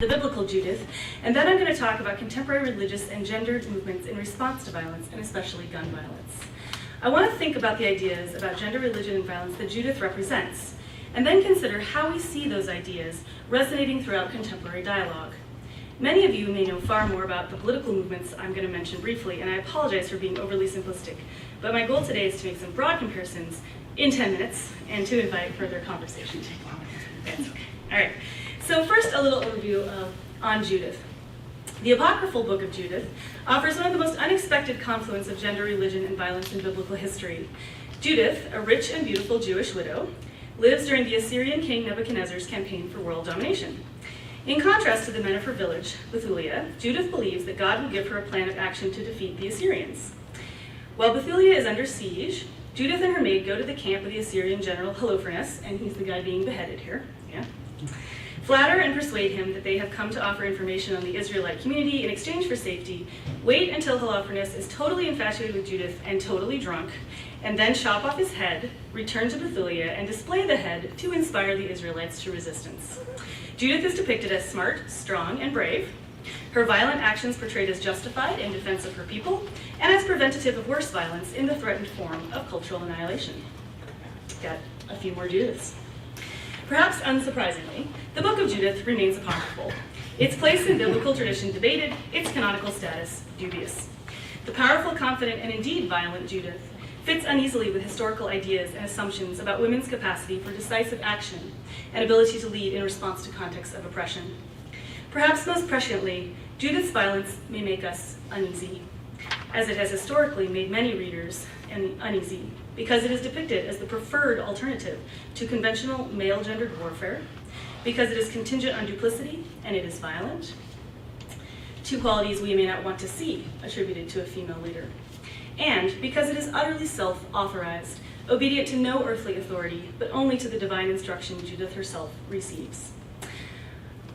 the biblical Judith, and then I'm going to talk about contemporary religious and gendered movements in response to violence, and especially gun violence. I want to think about the ideas about gender, religion, and violence that Judith represents, and then consider how we see those ideas resonating throughout contemporary dialogue. Many of you may know far more about the political movements I'm going to mention briefly, and I apologize for being overly simplistic, but my goal today is to make some broad comparisons in 10 minutes and to invite further conversation. That's okay. All right. So first, a little overview on Judith. The apocryphal book of Judith offers one of the most unexpected confluence of gender, religion, and violence in biblical history. Judith, a rich and beautiful Jewish widow, lives during the Assyrian king Nebuchadnezzar's campaign for world domination. In contrast to the men of her village, Bethulia, Judith believes that God will give her a plan of action to defeat the Assyrians. While Bethulia is under siege, Judith and her maid go to the camp of the Assyrian general Holofernes, and he's the guy being beheaded here, flatter and persuade him that they have come to offer information on the Israelite community in exchange for safety, wait until Holofernes is totally infatuated with Judith and totally drunk, and then chop off his head, return to Bethulia, and display the head to inspire the Israelites to resistance. Judith is depicted as smart, strong, and brave, her violent actions portrayed as justified in defense of her people, and as preventative of worse violence in the threatened form of cultural annihilation. Got a few more Judiths. Perhaps unsurprisingly, the book of Judith remains apocryphal. Its place in biblical tradition debated, its canonical status dubious. The powerful, confident, and indeed violent Judith fits uneasily with historical ideas and assumptions about women's capacity for decisive action and ability to lead in response to contexts of oppression. Perhaps most presciently, Judith's violence may make us uneasy, as it has historically made many readers uneasy, because it is depicted as the preferred alternative to conventional male-gendered warfare, because it is contingent on duplicity and it is violent, two qualities we may not want to see attributed to a female leader, and because it is utterly self-authorized, obedient to no earthly authority, but only to the divine instruction Judith herself receives.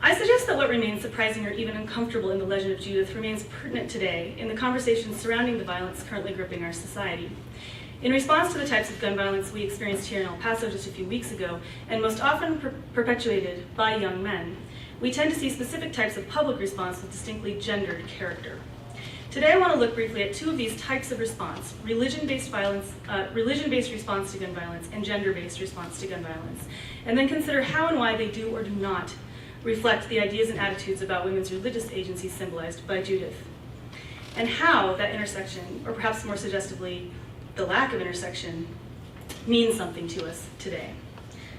I suggest that what remains surprising or even uncomfortable in the legend of Judith remains pertinent today in the conversations surrounding the violence currently gripping our society. In response to the types of gun violence we experienced here in El Paso just a few weeks ago, and most often perpetuated by young men, we tend to see specific types of public response with distinctly gendered character. Today I want to look briefly at two of these types of response, religion-based response to gun violence and gender-based response to gun violence, and then consider how and why they do or do not reflect the ideas and attitudes about women's religious agency symbolized by Judith, and how that intersection, or perhaps more suggestively, the lack of intersection, means something to us today.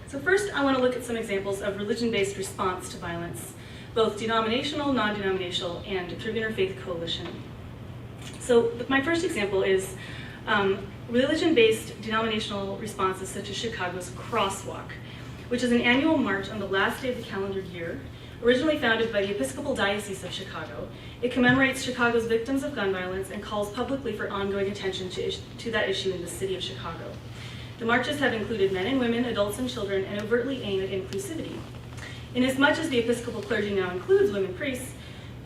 So first, I want to look at some examples of religion-based response to violence, both denominational, non-denominational, and through interfaith coalition. So my first example is religion-based denominational responses such as Chicago's Crosswalk, which is an annual march on the last day of the calendar year. Originally founded by the Episcopal Diocese of Chicago, it commemorates Chicago's victims of gun violence and calls publicly for ongoing attention to that issue in the city of Chicago. The marches have included men and women, adults and children, and overtly aim at inclusivity. Inasmuch as the Episcopal clergy now includes women priests,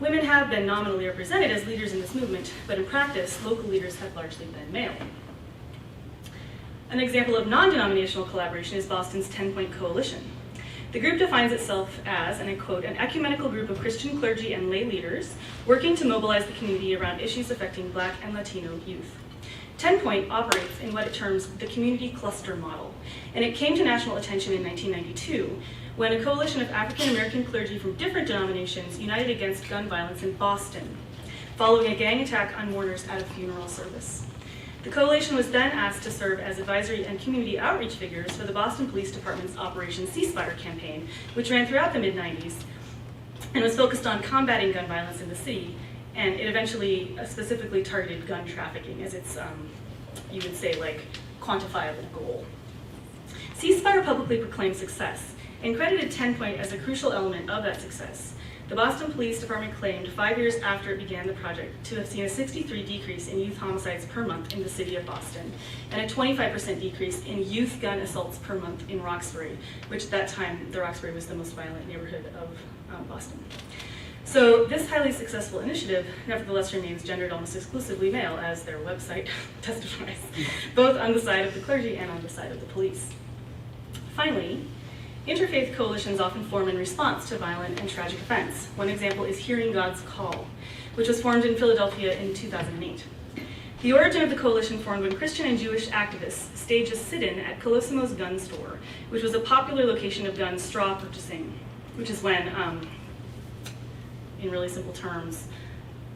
women have been nominally represented as leaders in this movement, but in practice, local leaders have largely been male. An example of non-denominational collaboration is Boston's 10-Point Coalition. The group defines itself as, and I quote, an ecumenical group of Christian clergy and lay leaders working to mobilize the community around issues affecting Black and Latino youth. 10-Point operates in what it terms the community cluster model, and it came to national attention in 1992 when a coalition of African-American clergy from different denominations united against gun violence in Boston, following a gang attack on mourners at a funeral service. The coalition was then asked to serve as advisory and community outreach figures for the Boston Police Department's Operation Ceasefire campaign, which ran throughout the mid-90s and was focused on combating gun violence in the city, and it eventually specifically targeted gun trafficking as its, you would say, like, quantifiable goal. Ceasefire publicly proclaimed success and credited 10-Point as a crucial element of that success. The Boston Police Department claimed 5 years after it began the project to have seen a 63% decrease in youth homicides per month in the city of Boston, and a 25% decrease in youth gun assaults per month in Roxbury, which at that time, the Roxbury was the most violent neighborhood of Boston. So this highly successful initiative nevertheless remains gendered almost exclusively male, as their website testifies, both on the side of the clergy and on the side of the police. Finally, Interfaith coalitions often form in response to violent and tragic events. One example is Hearing God's Call, which was formed in Philadelphia in 2008. The origin of the coalition formed when Christian and Jewish activists staged a sit-in at Colosimo's gun store, which was a popular location of gun straw purchasing, which is when, in really simple terms,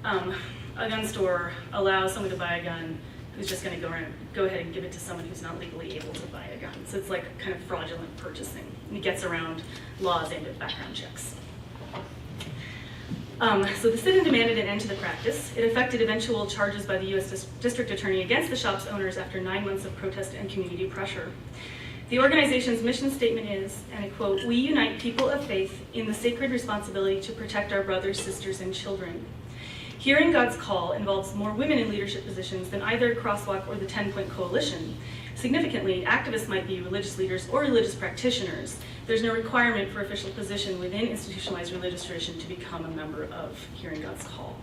a gun store allows someone to buy a gun who's just going to go ahead and give it to someone who's not legally able to buy a gun. So it's like kind of fraudulent purchasing. And it gets around laws aimed at background checks. So the sit-in demanded an end to the practice. It affected eventual charges by the U.S. District Attorney against the shop's owners after 9 months of protest and community pressure. The organization's mission statement is, and I quote, "We unite people of faith in the sacred responsibility to protect our brothers, sisters, and children. Hearing God's Call involves more women in leadership positions than either Crosswalk or the 10-Point Coalition. Significantly, activists might be religious leaders or religious practitioners. There's no requirement for official position within institutionalized religious tradition to become a member of Hearing God's Call."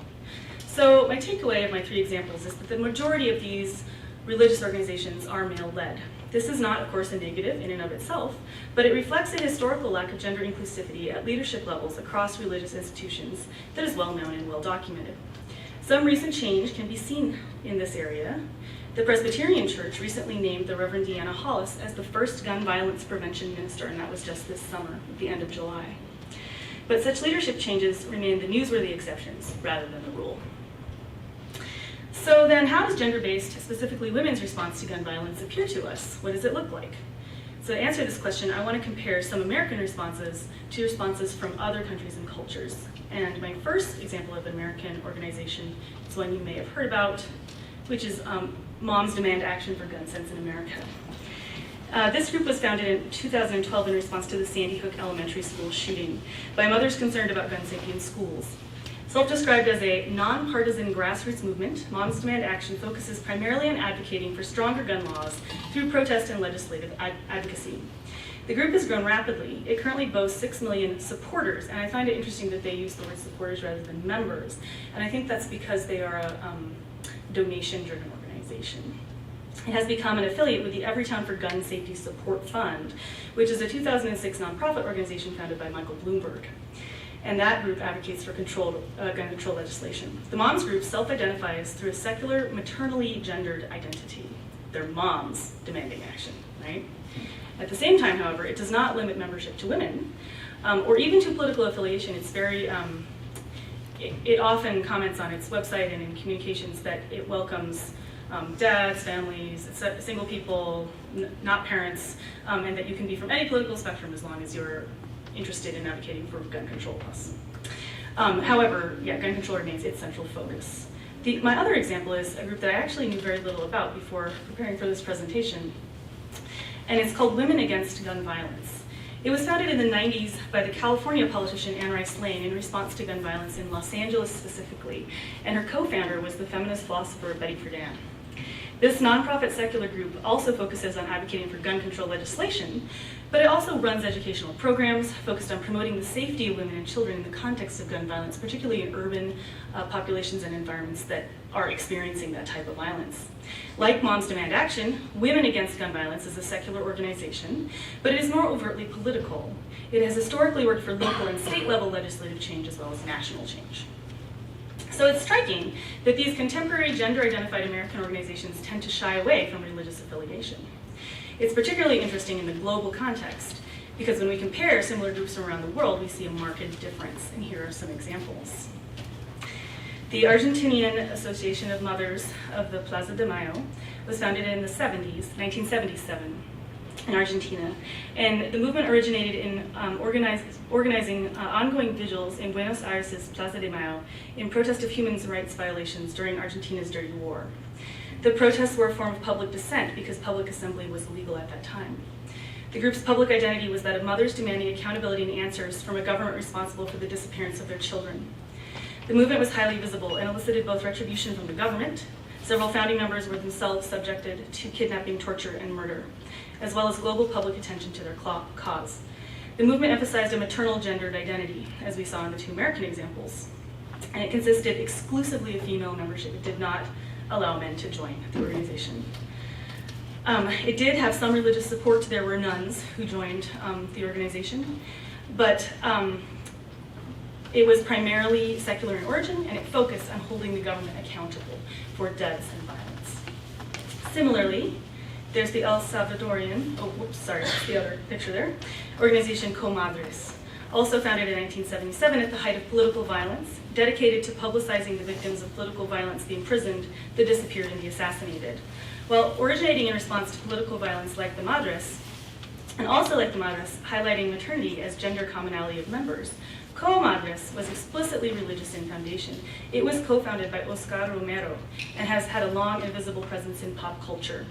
So my takeaway of my 3 examples is that the majority of these religious organizations are male-led. This is not, of course, a negative in and of itself, but it reflects a historical lack of gender inclusivity at leadership levels across religious institutions that is well known and well documented. Some recent change can be seen in this area. The Presbyterian Church recently named the Reverend Deanna Hollis as the first gun violence prevention minister, and that was just this summer, at the end of July. But such leadership changes remain the newsworthy exceptions rather than the rule. So then, how does gender-based, specifically women's response to gun violence appear to us? What does it look like? So to answer this question, I want to compare some American responses to responses from other countries and cultures. And my first example of an American organization is one you may have heard about, which is Moms Demand Action for Gun Sense in America. This group was founded in 2012 in response to the Sandy Hook Elementary School shooting by mothers concerned about gun safety in schools. Self-described as a nonpartisan grassroots movement, Moms Demand Action focuses primarily on advocating for stronger gun laws through protest and legislative advocacy. The group has grown rapidly. It currently boasts 6 million supporters, and I find it interesting that they use the word supporters rather than members. And I think that's because they are a donation-driven organization. It has become an affiliate with the Everytown for Gun Safety Support Fund, which is a 2006 nonprofit organization founded by Michael Bloomberg. And that group advocates for gun control legislation. The moms group self-identifies through a secular, maternally gendered identity. They're moms demanding action, right? At the same time, however, it does not limit membership to women, or even to political affiliation. It's very, it often comments on its website and in communications that it welcomes dads, families, single people, not parents, and that you can be from any political spectrum as long as you're interested in advocating for gun control laws. However, gun control remains its central focus. My other example is a group that I actually knew very little about before preparing for this presentation, and it's called Women Against Gun Violence. It was founded in the 90s by the California politician Anne Rice Lane in response to gun violence in Los Angeles specifically, and her co-founder was the feminist philosopher Betty Friedan. This nonprofit secular group also focuses on advocating for gun control legislation, but it also runs educational programs focused on promoting the safety of women and children in the context of gun violence, particularly in urban populations and environments that are experiencing that type of violence. Like Moms Demand Action, Women Against Gun Violence is a secular organization, but it is more overtly political. It has historically worked for local and state level legislative change as well as national change. So it's striking that these contemporary gender-identified American organizations tend to shy away from religious affiliation. It's particularly interesting in the global context, because when we compare similar groups from around the world, we see a marked difference, and here are some examples. The Argentinian Association of Mothers of the Plaza de Mayo was founded in the 1977 in Argentina, and the movement originated in organizing ongoing vigils in Buenos Aires' Plaza de Mayo in protest of human rights violations during Argentina's dirty war. The protests were a form of public dissent because public assembly was illegal at that time. The group's public identity was that of mothers demanding accountability and answers from a government responsible for the disappearance of their children. The movement was highly visible and elicited both retribution from the government. Several founding members were themselves subjected to kidnapping, torture, and murder, as well as global public attention to their cause. The movement emphasized a maternal gendered identity, as we saw in the 2 American examples, and it consisted exclusively of female membership. It did not allow men to join the organization. It did have some religious support. There were nuns who joined the organization, but it was primarily secular in origin, and it focused on holding the government accountable for deaths and violence. Similarly, there's the El Salvadorian, that's the other picture there, organization Comadres, also founded in 1977 at the height of political violence, dedicated to publicizing the victims of political violence, the imprisoned, the disappeared, and the assassinated. While originating in response to political violence like the Madres, and also like the Madres, highlighting maternity as gender commonality of members, Comadres was explicitly religious in foundation. It was co-founded by Oscar Romero and has had a long and visible presence in pop culture.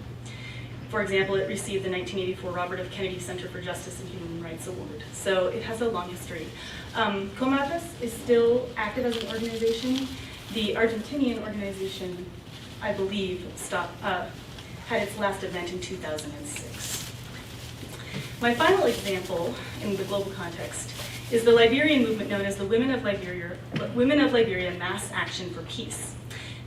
For example, it received the 1984 Robert F. Kennedy Center for Justice and Human Rights Award. So it has a long history. Comadres is still active as an organization. The Argentinian organization, I believe, had its last event in 2006. My final example in the global context is the Liberian movement known as the Women of Liberia Mass Action for Peace.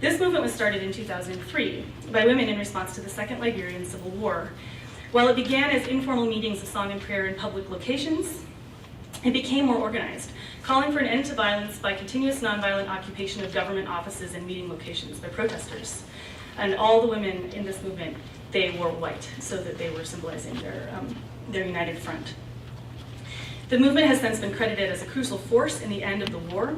This movement was started in 2003 by women in response to the Second Liberian Civil War. While it began as informal meetings of song and prayer in public locations, it became more organized, calling for an end to violence by continuous nonviolent occupation of government offices and meeting locations by protesters. And all the women in this movement, they wore white, so that they were symbolizing their united front. The movement has since been credited as a crucial force in the end of the war,